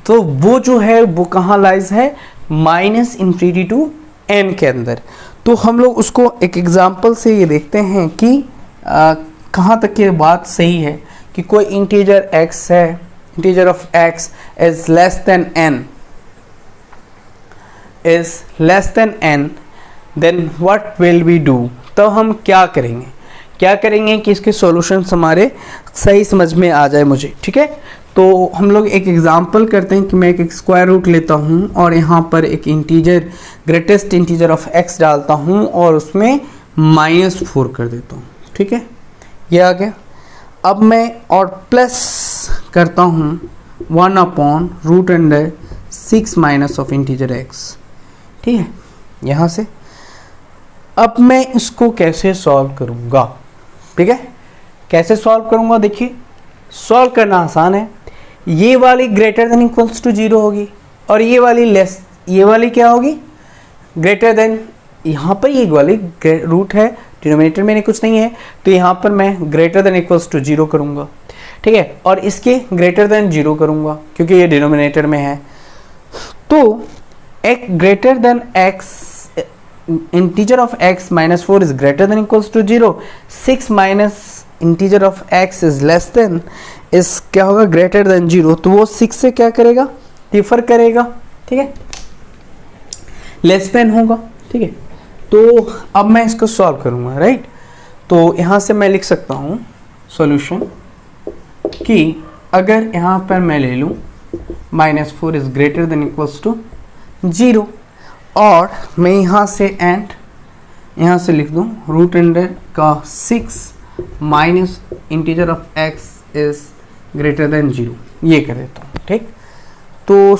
तो वो जो है वो कहाँ लाइज है, -इन्फिनिटी टू n के अंदर। तो हम लोग उसको एक एग्जांपल से ये देखते हैं कि कहाँ तक ये बात सही है कि कोई इंटीजर x है, integer of x is less than n, then what will we do. तो हम क्या करेंगे कि इसके सॉल्यूशंस हमारे सही समझ में आ जाए मुझे, ठीक है। तो हम लोग एक एग्जांपल करते हैं कि मैं एक स्क्वायर रूट लेता हूँ और यहाँ पर एक integer, greatest integer of x डालता हूँ और उसमें -4 कर देता हूँ, ठीक है, ये आ गया। अब मैं और प्लस करता हूँ 1/√6 माइनस ऑफ इंटीजर x, ठीक है, यहाँ से। अब मैं इसको कैसे सॉल्व करूँगा, ठीक है, कैसे सॉल्व करूँगा, देखिए सॉल्व करना आसान है। ये वाली ग्रेटर देन इक्वल्स टू 0 होगी और ये वाली लेस, ये वाली क्या होगी, ग्रेटर देन। यहाँ पर ये वाली रूट है, डिनोमिनेटर में कुछ नहीं है, तो यहाँ पर मैं ग्रेटर देन इक्वल्स टू 0 करूँगा, ठीक है, और इसके ग्रेटर देन 0 करूँगा क्योंकि ये डिनोमिनेटर में है। तो एक greater than x integer of x minus 4 is greater than equals to 0, 6 minus integer of x is less than, इस क्या होगा, ग्रेटर देन 0, तो वो 6 से क्या करेगा, डिफर करेगा, ठीक है, लेस देन होगा, ठीक है। तो अब मैं इसको सॉल्व करूंगा, राइट। तो यहाँ से मैं लिख सकता हूँ सॉल्यूशन कि अगर यहाँ पर मैं ले लूँ -4 is greater than equals to 0, और मैं यहाँ से एंड यहाँ से लिख दूँ रूट अंडर का 6 minus integer of x is greater then 0, ये कर देता हूँ, ठीक। तो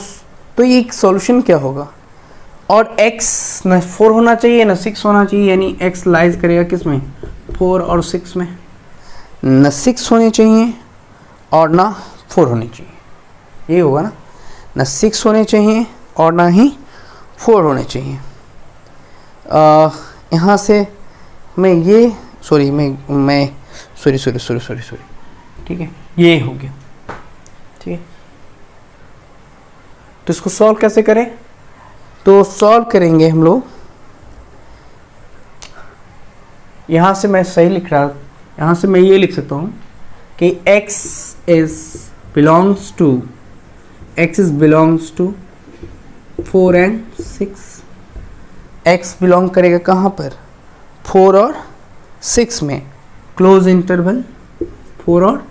ये एक सॉल्यूशन क्या होगा, और x न 4 होना चाहिए ना 6 होना चाहिए, यानी x लाइज करेगा किस में, 4 और 6 में, न 6 होने चाहिए और ना 4 होने चाहिए, ये होगा ना, न 6 होने चाहिए और ना ही 4 होने चाहिए। यहाँ से मैं ये सॉरी, ठीक है, ये हो गया, ठीक है। तो इसको सॉल्व कैसे करें, तो सॉल्व करेंगे हम लोग, यहाँ से मैं सही लिख रहा, यहाँ से मैं ये लिख सकता हूँ कि x belongs to 4 and 6, x belong करेगा कहाँ पर, 4 और 6 में, क्लोज इंटरवल 4 और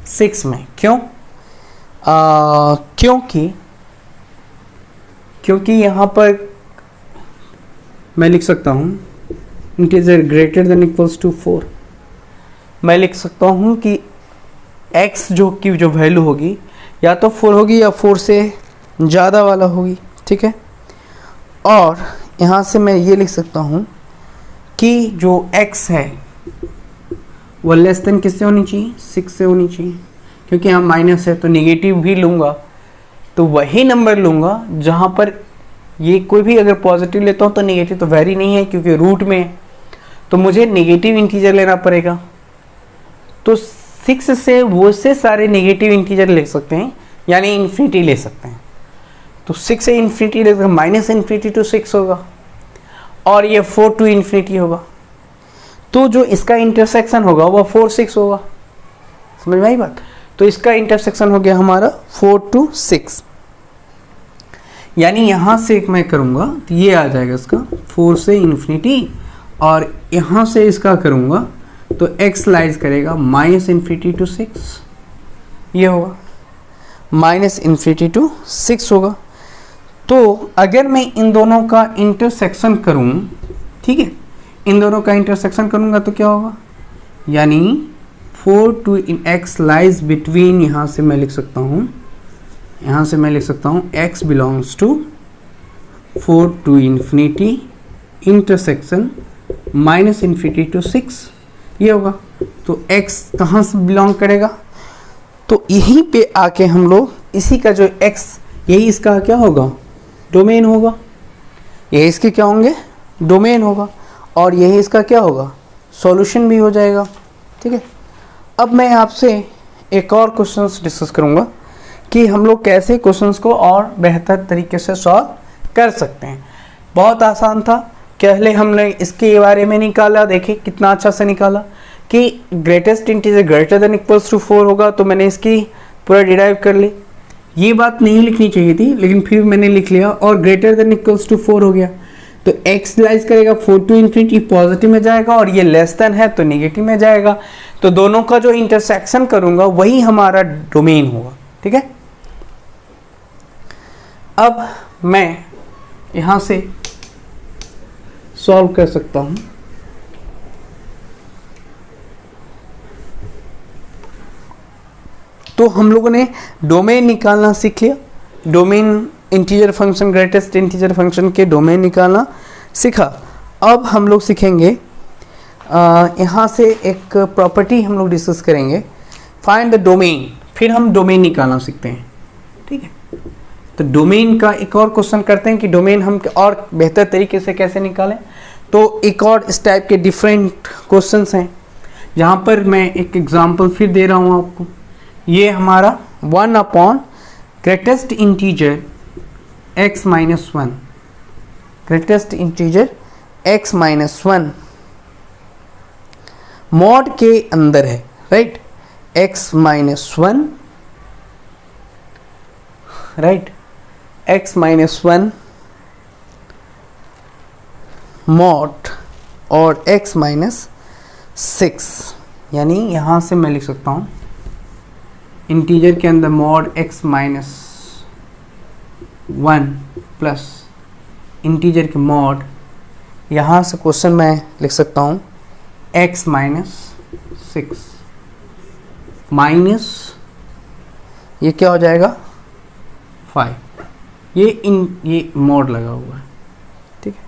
6 में। क्यों, क्योंकि यहाँ पर मैं लिख सकता हूँ integer greater than equals to 4, मैं लिख सकता हूँ कि x जो वैल्यू होगी या तो 4 होगी या 4 से ज़्यादा वाला होगी, ठीक है। और यहाँ से मैं ये लिख सकता हूँ कि जो x है वो लेस देन किससे होनी चाहिए, 6 से होनी चाहिए, क्योंकि यहाँ माइनस है तो नेगेटिव भी लूँगा, तो वही नंबर लूँगा जहाँ पर ये कोई भी अगर पॉजिटिव लेता हूँ तो नेगेटिव तो वैरी नहीं है क्योंकि रूट में है, तो मुझे नेगेटिव इंटीजर लेना पड़ेगा। तो 6 से वो से सारे नेगेटिव इंटीजर ले सकते हैं, यानी इन्फिनिटी ले सकते हैं। तो 6 से इन्फिनिटी ले सकते हैं, माइनस इन्फिनिटी टू 6 होगा, और ये 4 टू इन्फिनिटी होगा। तो जो इसका इंटरसेक्शन होगा वह 4 6 होगा, समझ में आई बात। तो इसका इंटरसेक्शन हो गया हमारा 4 to 6, यानी यहाँ से मैं करूँगा तो ये आ जाएगा इसका 4 से इन्फिनिटी, और यहाँ से इसका करूँगा तो x लाइज करेगा माइनस इन्फिनिटी टू 6, ये होगा माइनस इन्फिनिटी टू 6 होगा। तो अगर मैं इन दोनों का इंटरसेक्शन करूँ, ठीक है, इन दोनों का इंटरसेक्शन करूँगा तो क्या होगा, यानी 4 to x लाइज बिटवीन, यहाँ से मैं लिख सकता हूँ x belongs to 4 to infinity intersection minus infinity to 6, ये होगा। तो x कहाँ से बिलोंग करेगा, तो यहीं पे आके हम लोग इसी का जो x, यही इसका क्या होगा, डोमेन होगा, यही इसके क्या होंगे, डोमेन होगा, और यही इसका क्या होगा, सॉल्यूशन भी हो जाएगा, ठीक है। अब मैं आपसे एक और क्वेश्चंस डिस्कस करूंगा कि हम लोग कैसे क्वेश्चंस को और बेहतर तरीके से सॉल्व कर सकते हैं। बहुत आसान था, पहले हमने इसके बारे में निकाला, देखिए कितना अच्छा से निकाला कि greatest integer greater than equals to 4 होगा, तो मैंने इसकी पूरा डिराइव कर ली। ये बात नहीं लिखनी चाहिए थी लेकिन फिर मैंने लिख लिया, और ग्रेटर देन इक्वल्स टू 4 हो गया तो x लाइज करेगा 4 to इन्फिनिटी, पॉजिटिव में जाएगा, और ये लेस देन है तो नेगेटिव में जाएगा। तो दोनों का जो इंटरसेक्शन करूंगा वही हमारा डोमेन होगा, ठीक है। अब मैं यहां से सॉल्व कर सकता हूं। तो हम लोगों ने डोमेन निकालना सीख लिया, domain integer function, greatest integer function के डोमेन निकालना सीखा। अब हम लोग सीखेंगे यहाँ से एक प्रॉपर्टी हम लोग डिस्कस करेंगे, फाइंड द डोमेन, फिर हम डोमेन निकालना सीखते हैं, ठीक है। तो डोमेन का एक और क्वेश्चन करते हैं कि डोमेन हम और बेहतर तरीके से कैसे निकालें। तो एक और इस टाइप के डिफरेंट क्वेश्चंस हैं, जहाँ पर मैं एक एग्जांपल फिर दे रहा हूँ आपको। ये हमारा 1 upon greatest integer x minus 1, greatest integer x minus 1 mod के अंदर है, right, x minus 1, right, x minus 1 mod और x माइनस 6, यानी यहाँ से मैं लिख सकता हूँ इंटीजर के अंदर mod x minus 1 plus integer के मॉड, यहाँ से क्वेश्चन मैं लिख सकता हूँ x माइनस 6 माइनस ये क्या हो जाएगा 5, ये मॉड लगा हुआ है, ठीक है,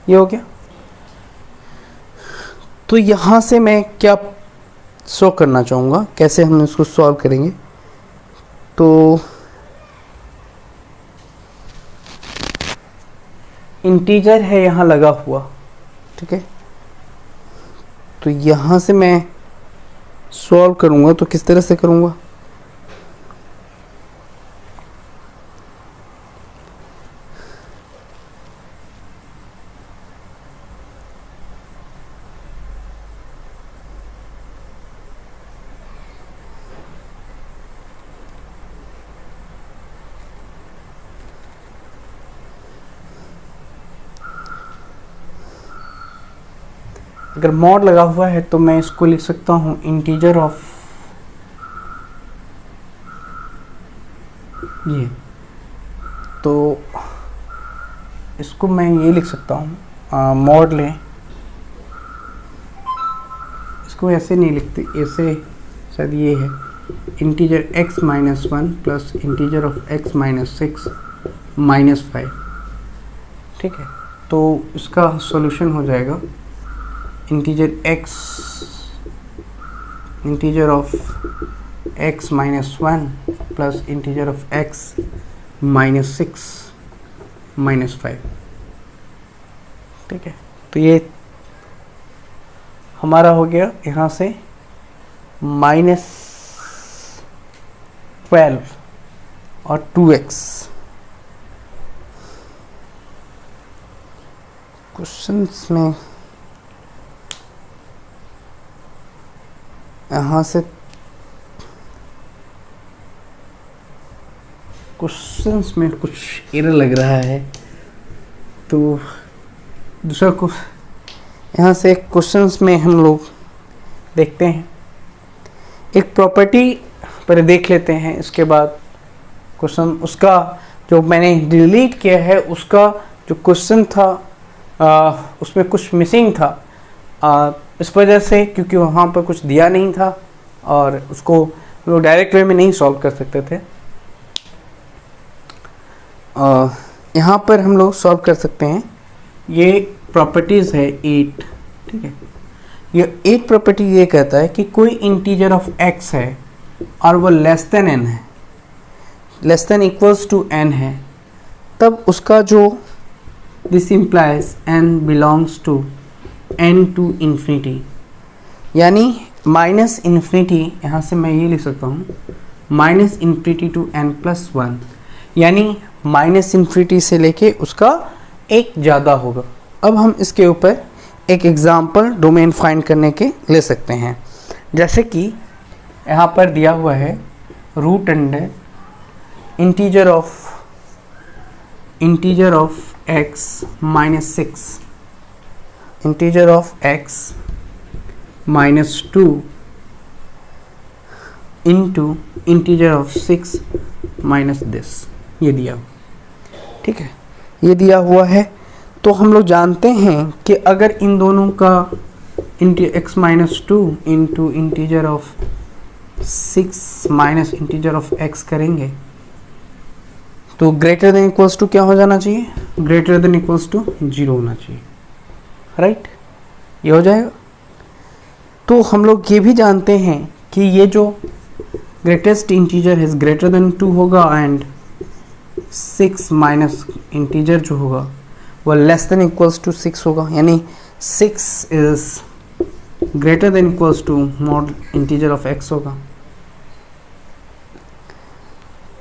ये हो गया। तो यहाँ से मैं क्या शो करना चाहूँगा, कैसे हम इसको सॉल्व करेंगे। तो इंटीजर है यहाँ लगा हुआ, ठीक है, तो यहाँ से मैं सॉल्व करूँगा तो किस तरह से करूँगा, अगर मॉड लगा हुआ है तो मैं इसको लिख सकता हूँ इंटीजर ऑफ ये, तो इसको मैं ये लिख सकता हूँ मॉड लें, इसको ऐसे नहीं लिखते, ऐसे शायद ये है integer x minus 1 plus integer of x minus 6 minus 5, ठीक है। तो इसका सॉल्यूशन हो जाएगा integer of x minus 1 plus integer of x minus 6 minus 5, ठीक है। तो ये हमारा हो गया यहाँ से माइनस 12 और 2x। क्वेश्चंस में यहाँ से क्वेश्चंस में कुछ एरर लग रहा है, तो दूसरा को यहाँ से क्वेश्चंस में हम लोग देखते हैं, एक प्रॉपर्टी पर देख लेते हैं, इसके बाद क्वेश्चन उसका जो मैंने डिलीट किया है उसका जो क्वेश्चन था उसमें कुछ मिसिंग था, इस वजह से क्योंकि वहाँ पर कुछ दिया नहीं था और उसको लोग डायरेक्ट वे में नहीं सॉल्व कर सकते थे। यहाँ पर हम लोग सॉल्व कर सकते हैं, ये प्रॉपर्टीज़ है 8, ठीक है। ये 8 प्रॉपर्टी ये कहता है कि कोई इंटीजर ऑफ x है और वो लेस देन n है, less than equals to n है, तब उसका जो this implies n belongs to n to infinity, यानी माइनस इन्फिनिटी, यहाँ से मैं ये लिख सकता हूँ minus infinity to n plus 1, यानी माइनस इन्फिनिटी से लेके उसका एक ज़्यादा होगा। अब हम इसके ऊपर एक एग्जाम्पल डोमेन फाइंड करने के ले सकते हैं, जैसे कि यहाँ पर दिया हुआ है root under integer of x minus 6, integer of x minus 2 into integer of 6 minus this, ये दिया, ठीक है, ये दिया हुआ है। तो हम लोग जानते हैं कि अगर इन दोनों का x minus 2 into integer of 6 minus integer of x करेंगे तो ग्रेटर देन इक्वल्स टू क्या हो जाना चाहिए, ग्रेटर देन इक्वल्स टू 0 होना चाहिए, राइट, ये हो जाएगा। तो हम लोग ये भी जानते हैं कि ये जो ग्रेटेस्ट इंटीजर है ग्रेटर देन 2 होगा एंड 6 माइनस इंटीजर जो होगा वो लेस देन इक्वल्स टू 6 होगा, यानी 6 is greater than equals to mod integer of x होगा।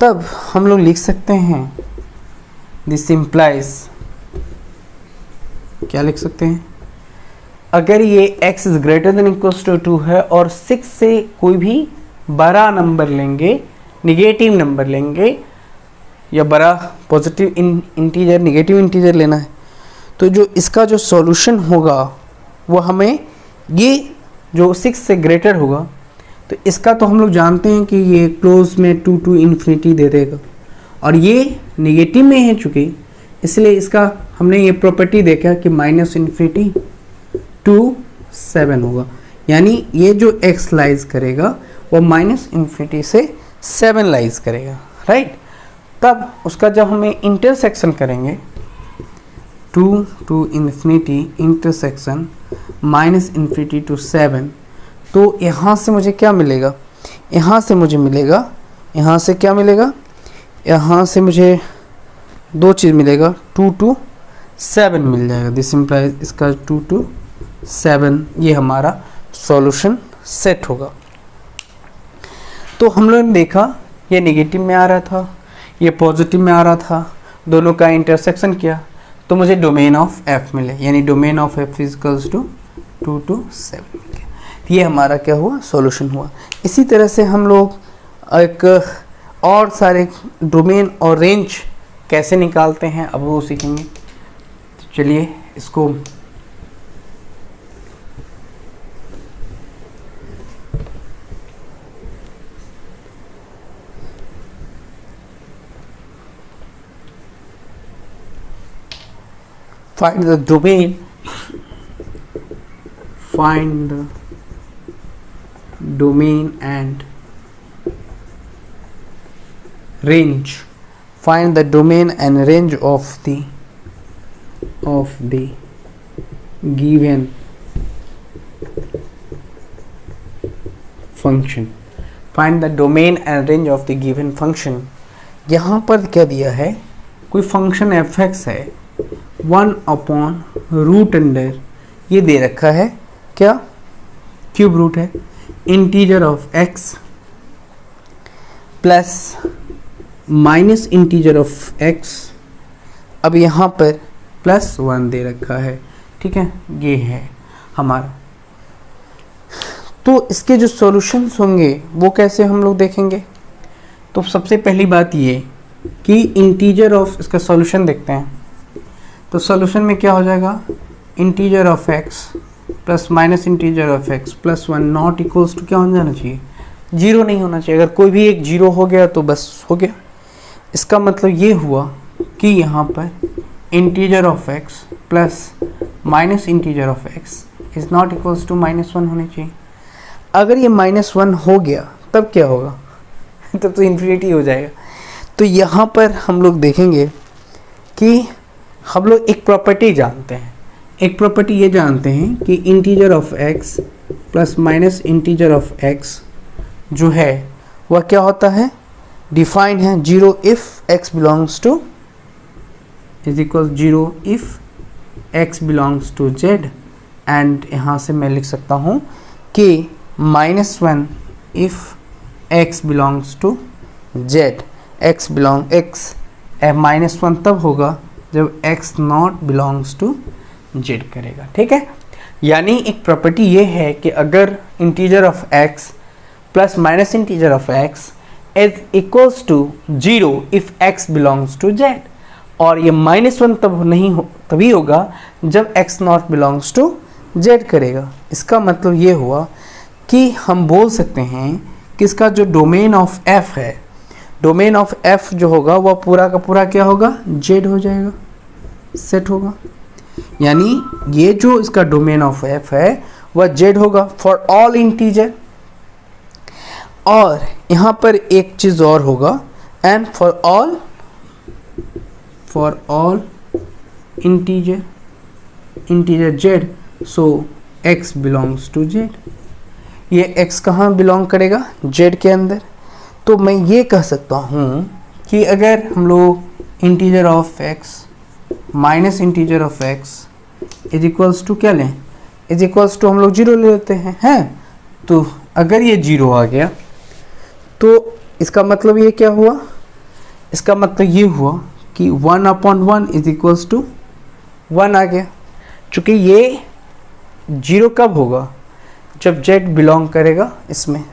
तब हम लोग लिख सकते हैं दिस इम्प्लाइज क्या लिख सकते हैं, अगर ये x is greater than equals to 2 है और 6 से कोई भी बड़ा नंबर लेंगे, निगेटिव नंबर लेंगे या बड़ा पॉजिटिव इंटीजर नेगेटिव इंटीजर लेना है, तो जो इसका जो सॉल्यूशन होगा वो हमें ये जो 6 से ग्रेटर होगा, तो इसका तो हम लोग जानते हैं कि ये क्लोज में 2 टू इन्फिनिटी दे देगा, और ये नेगेटिव में है चूँकि, इसलिए इसका हमने ये प्रॉपर्टी देखा कि -∞ टू 7 होगा, यानी ये जो x लाइज करेगा वो -∞ से 7 लाइज करेगा, राइट। तब उसका जब हमें इंटरसेक्शन करेंगे 2 टू इन्फिनिटी इंटरसेक्शन -∞ टू 7, तो यहाँ से मुझे क्या मिलेगा, यहाँ से मुझे मिलेगा, यहाँ से क्या मिलेगा, यहाँ से मुझे दो चीज़ मिलेगा, 2 टू 7 मिल जाएगा। दिस इम्प्लाइज इसका 2 टू 7 ये हमारा सॉल्यूशन सेट होगा। तो हम लोगों ने देखा ये नेगेटिव में आ रहा था, ये पॉजिटिव में आ रहा था, दोनों का इंटरसेक्शन किया तो मुझे डोमेन ऑफ f मिले, यानी domain of f equals to 2 to 7 मिल गया। ये हमारा क्या हुआ, सॉल्यूशन हुआ। इसी तरह से हम लोग एक और सारे डोमेन और रेंज कैसे निकालते हैं अब वो सीखेंगे। तो चलिए इसको find the domain, find the domain and range, find the domain and range of the given function, find the domain and range of the given function। यहाँ पर क्या दिया है, कोई फंक्शन f(x) है 1/√, ये दे रखा है क्या, क्यूब रूट है, integer of x plus minus integer of x, अब यहाँ पर +1 दे रखा है, ठीक है, ये है हमारा। तो इसके जो सॉल्यूशंस होंगे वो कैसे हम लोग देखेंगे। तो सबसे पहली बात ये कि इंटीजर ऑफ, इसका सॉल्यूशन देखते हैं। तो सॉल्यूशन में क्या हो जाएगा, integer of x plus minus integer of x plus 1 not equals to क्या हो जाना चाहिए, 0 नहीं होना चाहिए। अगर कोई भी एक 0 हो गया तो बस हो गया। इसका मतलब ये हुआ कि यहाँ पर integer of x plus minus integer of x is not equals to -1 होने चाहिए। अगर ये -1 हो गया तब क्या होगा तब तो इन्फिनिटी हो जाएगा। तो यहाँ पर हम लोग देखेंगे कि हम लोग एक प्रॉपर्टी जानते हैं, एक प्रॉपर्टी ये जानते हैं कि integer of x plus minus integer of x जो है वह क्या होता है, डिफाइंड है 0 if x belongs to is equal 0 if x belongs to z, and यहाँ से मैं लिख सकता हूँ कि -1 if x belongs to z, x belong x -1 तब होगा जब x not belongs to z करेगा, ठीक है। यानी एक प्रॉपर्टी ये है कि अगर integer of x plus minus integer of x is equals to 0 if x belongs to z, और ये -1 तब नहीं हो, तभी होगा जब x not belongs to z करेगा। इसका मतलब ये हुआ कि हम बोल सकते हैं कि इसका जो डोमेन ऑफ f है, डोमेन ऑफ f जो होगा वह पूरा का पूरा क्या होगा, z हो जाएगा, सेट होगा। यानी ये जो इसका डोमेन ऑफ f है वह z होगा फॉर ऑल इंटीजर, और यहाँ पर एक चीज़ और होगा, and for all integer z, so x belongs to z। ये x कहाँ बिलोंग करेगा, z के अंदर। तो मैं ये कह सकता हूँ कि अगर हम लोग integer of x minus integer of x is equals to क्या लें, इज इक्वल्स टू हम लोग 0 ले लेते हैं। तो अगर ये 0 आ गया तो इसका मतलब ये क्या हुआ, इसका मतलब ये हुआ कि 1/1 इज इक्वल्स टू 1 आ गया। चूँकि ये 0 कब होगा, जब z बिलोंग करेगा इसमें,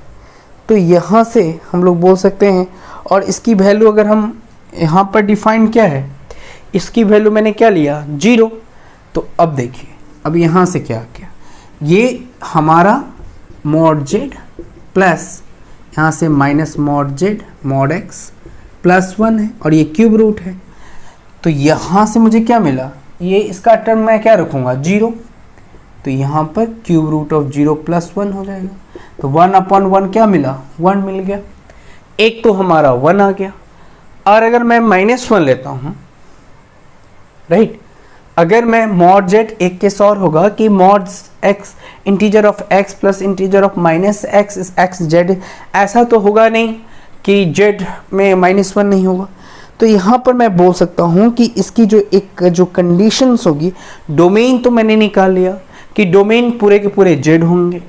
तो यहाँ से हम लोग बोल सकते हैं। और इसकी वैल्यू अगर हम यहाँ पर डिफाइन क्या है, इसकी वैल्यू मैंने क्या लिया 0। तो अब देखिए, अब यहाँ से क्या किया, ये हमारा मॉड z प्लस यहाँ से minus mod z mod x plus 1 है, और ये क्यूब रूट है। तो यहाँ से मुझे क्या मिला, ये इसका टर्म मैं क्या रखूँगा 0, तो यहाँ पर क्यूब रूट ऑफ 0 प्लस 1 हो जाएगा। तो 1/1 क्या मिला, 1 मिल गया। एक तो हमारा 1 आ गया। और अगर मैं -1 लेता हूँ, राइट, अगर मैं मॉड z एक केस और होगा कि mod x integer of x plus integer of -x इस x z, ऐसा तो होगा नहीं कि z में -1 नहीं होगा। तो यहाँ पर मैं बोल सकता हूँ कि इसकी जो कंडीशंस होगी, डोमेन तो मैंने निकाल लिया कि डोमेन पूरे के पूरे z होंगे,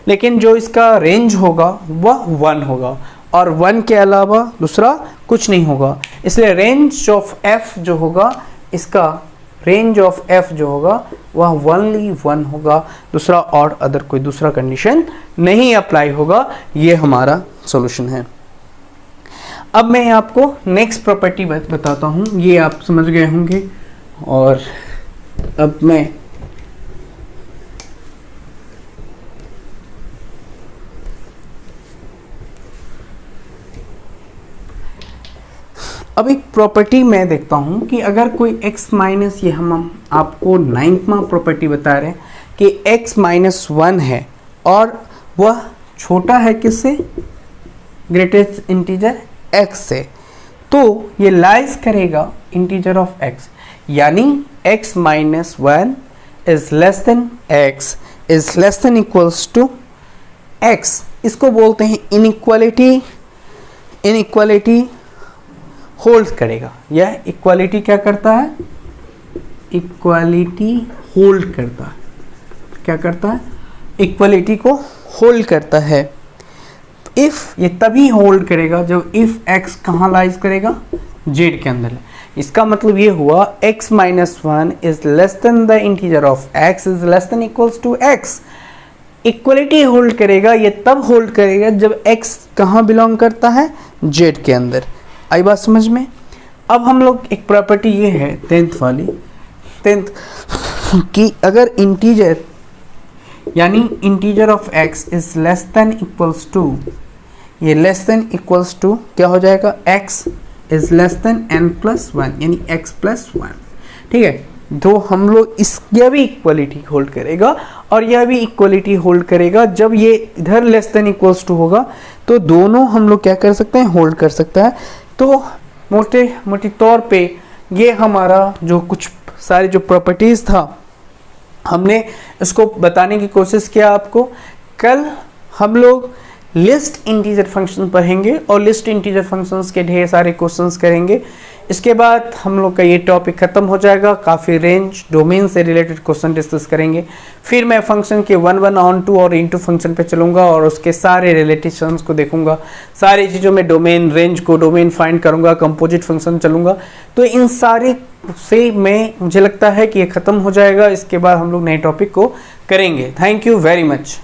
लेकिन जो इसका रेंज होगा वह 1 होगा, और 1 के अलावा दूसरा कुछ नहीं होगा। इसलिए रेंज ऑफ f जो होगा, इसका रेंज ऑफ f जो होगा वह ओनली 1 होगा, दूसरा और अदर कोई दूसरा कंडीशन नहीं अप्लाई होगा। ये हमारा सॉल्यूशन है। अब मैं आपको नेक्स्ट प्रॉपर्टी बताता हूँ, ये आप समझ गए होंगे। और अब मैं अब एक प्रॉपर्टी मैं देखता हूँ कि अगर कोई x माइनस, ये हम आपको 9वां प्रॉपर्टी बता रहे हैं कि x -1 है और वह छोटा है किससे, ग्रेटेस्ट इंटीजर x से, तो ये लाइज करेगा इंटीजर ऑफ x, यानी x -1 is less than x is less than equals to x। इसको बोलते हैं इनइक्वालिटी। इनइक्वालिटी होल्ड करेगा, यह इक्वालिटी क्या करता है, इक्वालिटी होल्ड करता है। क्या करता है, इक्वालिटी को होल्ड करता है। इफ ये तभी होल्ड करेगा जब इफ x कहाँ लाइज करेगा, z के अंदर। इसका मतलब ये हुआ x -1 is less than the integer of x is less than equals to x। Equality hold करेगा, ये तब होल्ड करेगा जब x कहाँ बिलोंग करता है, z के अंदर। आई बात समझ में। अब हम लोग एक प्रॉपर्टी ये है 10th वाली, 10th कि अगर इंटीजर यानी integer of x is less than equals to, ये लेस देन इक्वल्स टू क्या हो जाएगा, x is less then n+1 यानी x +1। ठीक है, तो हम लोग यह भी इक्वलिटी होल्ड करेगा और यह भी इक्वलिटी होल्ड करेगा। जब ये इधर लेस देन इक्वल्स टू होगा तो दोनों हम लोग क्या कर सकते हैं, होल्ड कर सकता है। तो मोटे तौर पे ये हमारा जो कुछ सारी जो प्रॉपर्टीज़ था, हमने इसको बताने की कोशिश किया आपको। कल हम लोग लिस्ट इंटीजर फंक्शन पढ़ेंगे और लिस्ट इंटीजर फंक्शंस के ढेर सारे क्वेश्चंस करेंगे। इसके बाद हम लोग का ये टॉपिक ख़त्म हो जाएगा। काफ़ी रेंज डोमेन से रिलेटेड क्वेश्चन डिस्कस करेंगे। फिर मैं फंक्शन के 1 ऑन टू और इनटू फंक्शन पे चलूँगा और उसके सारे रिलेटिव्स को देखूंगा। सारी चीज़ों में डोमेन रेंज को डोमेन फाइंड करूँगा, कंपोजिट फंक्शन चलूँगा। तो इन सारे से मुझे लगता है कि ये ख़त्म हो जाएगा। इसके बाद हम लोग नए टॉपिक को करेंगे। Thank you very much.